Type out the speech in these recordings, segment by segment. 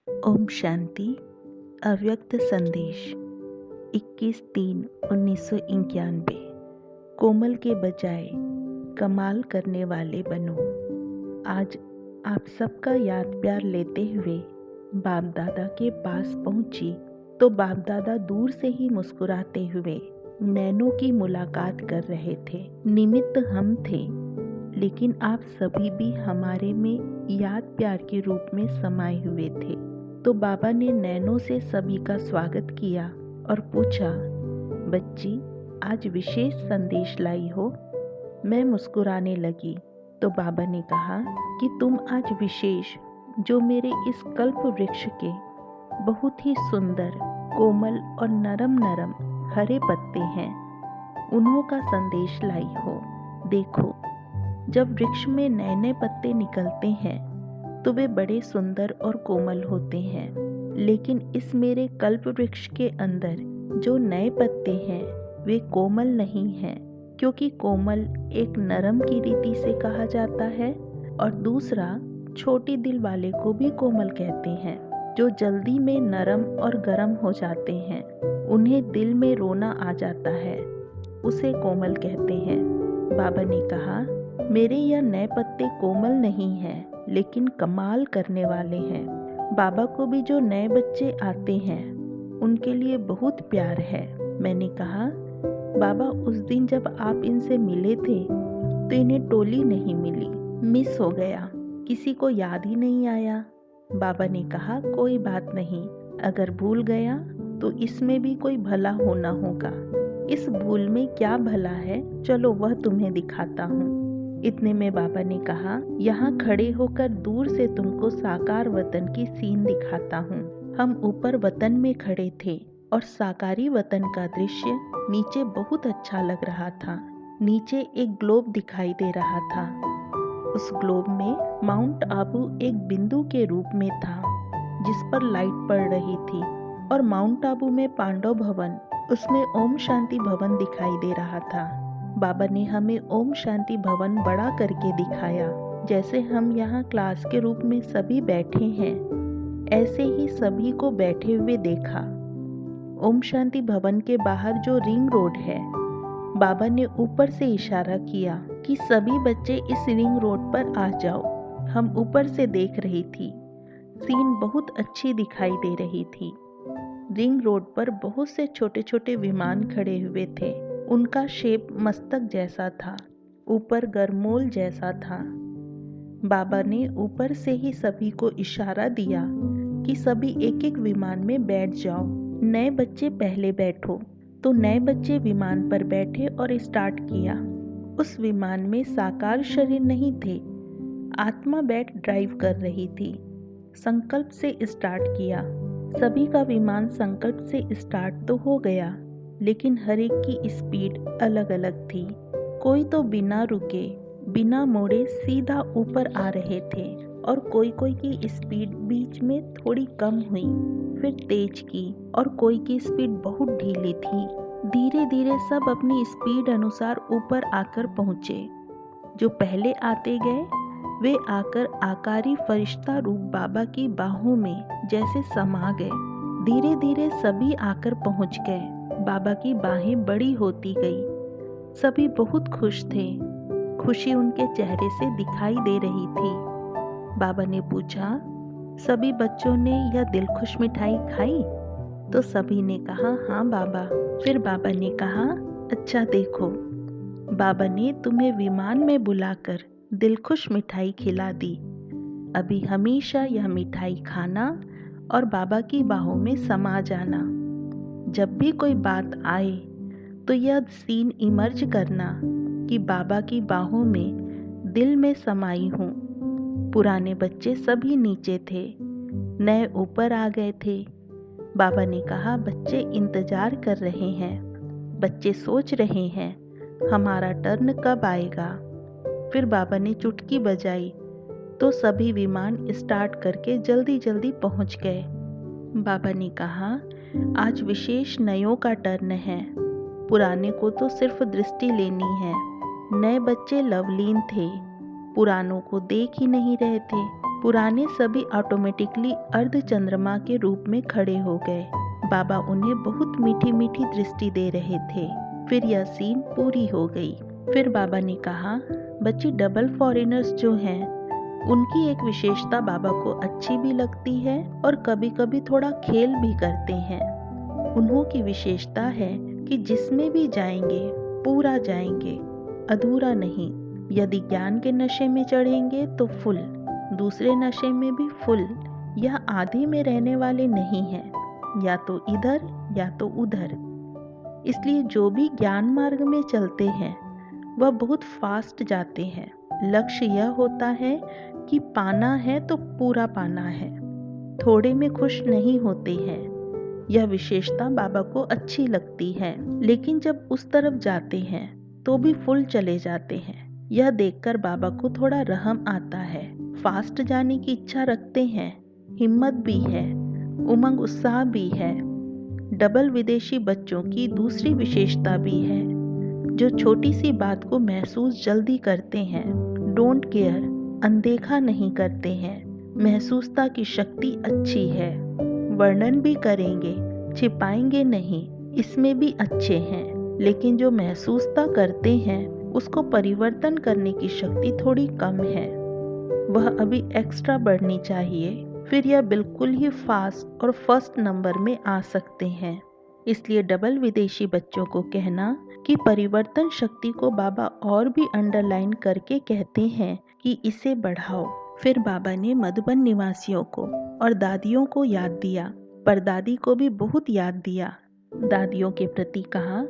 ओम शांति। अव्यक्त संदेश 21/3/1991। कोमल के बजाय कमाल करने वाले बनो। आज आप सबका याद प्यार लेते हुए बाप दादा के पास पहुंची तो बाप दादा दूर से ही मुस्कुराते हुए नैनों की मुलाकात कर रहे थे। निमित्त हम थे, लेकिन आप सभी भी हमारे में याद प्यार के रूप में समाये हुए थे। तो बाबा ने नैनों से सभी का स्वागत किया और पूछा, बच्ची आज विशेष संदेश लाई हो। मैं मुस्कुराने लगी तो बाबा ने कहा कि तुम आज विशेष, जो मेरे इस कल्प वृक्ष के बहुत ही सुंदर, कोमल और नरम नरम हरे पत्ते हैं, उन्हों का संदेश लाई हो। देखो, जब वृक्ष में नए नए पत्ते निकलते हैं तो वे बड़े सुंदर और कोमल होते हैं, लेकिन इस मेरे कल्प वृक्ष के अंदर जो नए पत्ते हैं वे कोमल नहीं हैं, क्योंकि कोमल एक नरम की रीति से कहा जाता है और दूसरा छोटी दिल वाले को भी कोमल कहते हैं। जो जल्दी में नरम और गर्म हो जाते हैं, उन्हें दिल में रोना आ जाता है, उसे कोमल कहते हैं। बाबा ने कहा, मेरे यह नए पत्ते कोमल नहीं हैं, लेकिन कमाल करने वाले हैं। बाबा को भी जो नए बच्चे आते हैं उनके लिए बहुत प्यार है। मैंने कहा, बाबा उस दिन जब आप इनसे मिले थे तो इन्हें टोली नहीं मिली, मिस हो गया, किसी को याद ही नहीं आया। बाबा ने कहा, कोई बात नहीं, अगर भूल गया तो इसमें भी कोई भला होना होगा। इस भूल में क्या भला है, चलो वह तुम्हें दिखाता हूँ। इतने में बाबा ने कहा, यहाँ खड़े होकर दूर से तुमको साकार वतन की सीन दिखाता हूँ। हम ऊपर वतन में खड़े थे और साकारी वतन का दृश्य नीचे बहुत अच्छा लग रहा था। नीचे एक ग्लोब दिखाई दे रहा था। उस ग्लोब में माउंट आबू एक बिंदु के रूप में था जिस पर लाइट पड़ रही थी, और माउंट आबू में पांडव भवन, उसमें ओम शांति भवन दिखाई दे रहा था। बाबा ने हमें ओम शांति भवन बड़ा करके दिखाया। जैसे हम यहाँ क्लास के रूप में सभी बैठे हैं, ऐसे ही सभी को बैठे हुए देखा। ओम शांति भवन के बाहर जो रिंग रोड है, बाबा ने ऊपर से इशारा किया कि सभी बच्चे इस रिंग रोड पर आ जाओ। हम ऊपर से देख रही थी, सीन बहुत अच्छी दिखाई दे रही थी। रिंग रोड पर बहुत से छोटे छोटे विमान खड़े हुए थे। उनका शेप मस्तक जैसा था, ऊपर गरमोल जैसा था। बाबा ने ऊपर से ही सभी को इशारा दिया कि सभी एक एक विमान में बैठ जाओ। नए बच्चे पहले बैठो। तो नए बच्चे विमान पर बैठे और स्टार्ट किया। उस विमान में साकार शरीर नहीं थे, आत्मा बैठ ड्राइव कर रही थी। संकल्प से स्टार्ट किया। सभी का विमान संकल्प से स्टार्ट तो हो गया, लेकिन हर एक की स्पीड अलग अलग थी। कोई तो बिना रुके, बिना मोड़े सीधा ऊपर आ रहे थे, और कोई कोई की स्पीड बीच में थोड़ी कम हुई, फिर तेज की, और कोई की स्पीड बहुत ढीली थी। धीरे धीरे सब अपनी स्पीड अनुसार ऊपर आकर पहुँचे। जो पहले आते गए वे आकर आकारी फरिश्ता रूप बाबा की बाहों में जैसे समा गए। धीरे धीरे सभी आकर पहुँच गए। बाबा की बाहें बड़ी होती गई। सभी बहुत खुश थे। खुशी उनके चेहरे से दिखाई दे रही थी। बाबा ने पूछा, सभी बच्चों ने यह दिलखुश मिठाई खाई? तो सभी ने कहा, हाँ बाबा। फिर बाबा ने कहा, अच्छा देखो, बाबा ने तुम्हें विमान में बुलाकर दिलखुश मिठाई खिला दी। अभी हमेशा यह मिठाई खाना और बाबा की बाहों में समा जाना। जब भी कोई बात आए तो यह सीन इमर्ज करना कि बाबा की बाहों में दिल में समाई हूँ। पुराने बच्चे सभी नीचे थे, नए ऊपर आ गए थे। बाबा ने कहा, बच्चे इंतजार कर रहे हैं, बच्चे सोच रहे हैं हमारा टर्न कब आएगा। फिर बाबा ने चुटकी बजाई तो सभी विमान स्टार्ट करके जल्दी जल्दी पहुंच गए। बाबा ने कहा, आज विशेष नयों का टर्न है, पुराने को तो सिर्फ दृष्टि लेनी है। नए बच्चे लवलीन थे, पुरानों को देख ही नहीं रहे थे, पुराने सभी ऑटोमेटिकली अर्ध चंद्रमा के रूप में खड़े हो गए। बाबा उन्हें बहुत मीठी मीठी दृष्टि दे रहे थे। फिर यह सीन पूरी हो गई। फिर बाबा ने कहा, बच्ची डबल फॉरेनर्स जो हैं, उनकी एक विशेषता बाबा को अच्छी भी लगती है और कभी कभी थोड़ा खेल भी करते हैं। उन्हों की विशेषता है कि जिसमें भी जाएंगे पूरा जाएंगे, अधूरा नहीं। यदि ज्ञान के नशे में चढ़ेंगे तो फुल, दूसरे नशे में भी फुल। यह आधे में रहने वाले नहीं हैं, या तो इधर या तो उधर। इसलिए जो भी ज्ञान मार्ग में चलते हैं वह बहुत फास्ट जाते हैं। लक्ष्य यह होता है कि पाना है तो पूरा पाना है, थोड़े में खुश नहीं होते हैं। यह विशेषता बाबा को अच्छी लगती है। लेकिन जब उस तरफ जाते हैं तो भी फुल चले जाते हैं। यह देखकर बाबा को थोड़ा रहम आता है। फास्ट जाने की इच्छा रखते हैं, हिम्मत भी है, उमंग उत्साह भी है। डबल विदेशी बच्चों की दूसरी विशेषता भी है, जो छोटी सी बात को महसूस जल्दी करते हैं। डोंट केयर, अनदेखा नहीं करते हैं। महसूसता की शक्ति अच्छी है। वर्णन भी करेंगे, छिपाएंगे नहीं, इसमें भी अच्छे हैं। लेकिन जो महसूसता करते हैं उसको परिवर्तन करने की शक्ति थोड़ी कम है। वह अभी एक्स्ट्रा बढ़नी चाहिए, फिर यह बिल्कुल ही फास्ट और फर्स्ट नंबर में आ सकते हैं। इसलिए डबल विदेशी बच्चों को कहना कि परिवर्तन शक्ति को बाबा और भी अंडरलाइन करके कहते हैं कि इसे बढ़ाओ। फिर बाबा ने मधुबन निवासियों को और दादियों को याद दिया, परदादी को भी बहुत याद दिया। दादियों के प्रति कहा,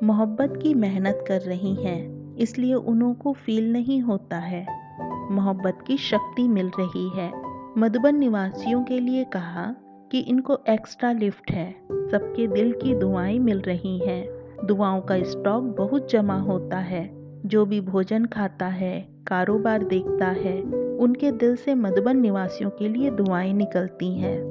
मोहब्बत की मेहनत कर रही हैं, इसलिए उन्हों को फील नहीं होता है, मोहब्बत की शक्ति मिल रही है। मधुबन निवासियों के लिए कहा कि इनको एक्स्ट्रा लिफ्ट है, सबके दिल की दुआएं मिल रही हैं। दुआओं का स्टॉक बहुत जमा होता है। जो भी भोजन खाता है, कारोबार देखता है, उनके दिल से मधुबन निवासियों के लिए दुआएं निकलती हैं।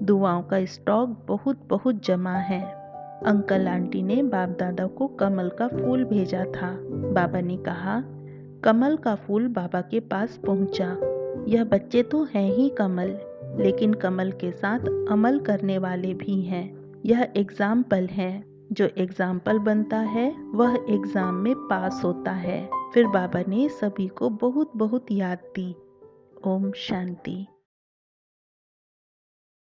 दुआओं का स्टॉक बहुत बहुत जमा है। अंकल आंटी ने बाप दादा को कमल का फूल भेजा था। बाबा ने कहा, कमल का फूल बाबा के पास पहुंचा। यह बच्चे तो हैं ही कमल, लेकिन कमल के साथ अमल करने वाले भी हैं। यह एग्जाम्पल है, जो एग्जाम्पल बनता है वह एग्जाम में पास होता है। फिर बाबा ने सभी को बहुत बहुत याद दी। ओम शांति।